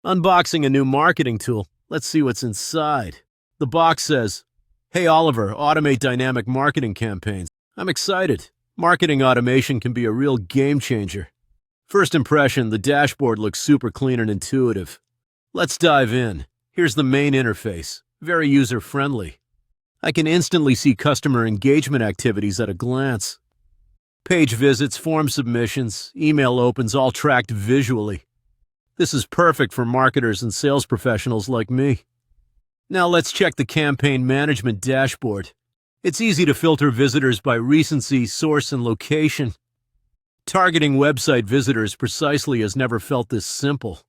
Unboxing a new marketing tool. Let's see what's inside. The box says, "Hey Oliver, automate dynamic marketing campaigns." I'm excited. Marketing automation can be a real game changer. First impression, the dashboard looks super clean and intuitive. Let's dive in. Here's the main interface. Very user-friendly. I can instantly see customer engagement activities at a glance. Page visits, form submissions, email opens, all tracked visually. This is perfect for marketers and sales professionals like me. Now let's check the campaign management dashboard. It's easy to filter visitors by recency, source, and location. Targeting website visitors precisely has never felt this simple.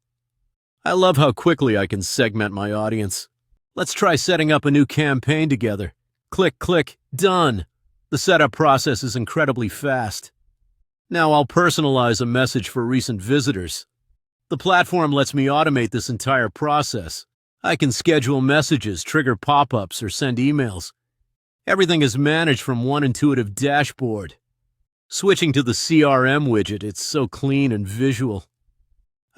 I love how quickly I can segment my audience. Let's try setting up a new campaign together. Click, click, done. The setup process is incredibly fast. Now I'll personalize a message for recent visitors. The platform lets me automate this entire process. I can schedule messages, trigger pop-ups, or send emails. Everything is managed from one intuitive dashboard. Switching to the CRM widget, it's so clean and visual.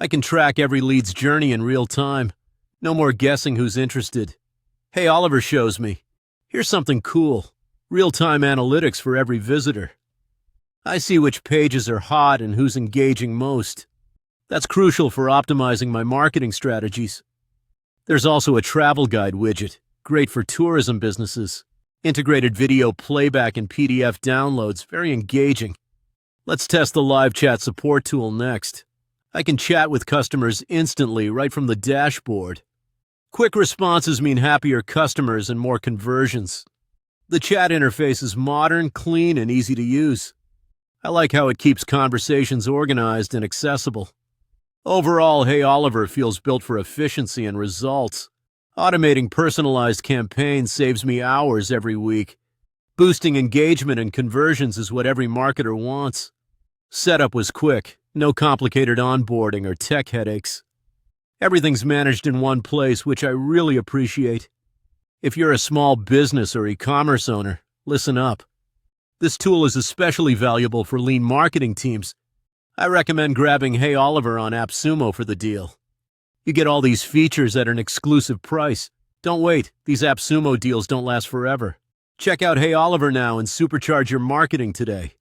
I can track every lead's journey in real time. No more guessing who's interested. Hey Oliver shows me. Here's something cool. Real-time analytics for every visitor. I see which pages are hot and who's engaging most. That's crucial for optimizing my marketing strategies. There's also a travel guide widget, great for tourism businesses. Integrated video playback and PDF downloads, very engaging. Let's test the live chat support tool next. I can chat with customers instantly right from the dashboard. Quick responses mean happier customers and more conversions. The chat interface is modern, clean, and easy to use. I like how it keeps conversations organized and accessible. Overall, Hey Oliver feels built for efficiency and results. Automating personalized campaigns saves me hours every week. Boosting engagement and conversions is what every marketer wants. Setup was quick, no complicated onboarding or tech headaches. Everything's managed in one place, which I really appreciate. If you're a small business or e-commerce owner, listen up. This tool is especially valuable for lean marketing teams. I recommend grabbing Hey Oliver on AppSumo for the deal. You get all these features at an exclusive price. Don't wait, these AppSumo deals don't last forever. Check out Hey Oliver now and supercharge your marketing today.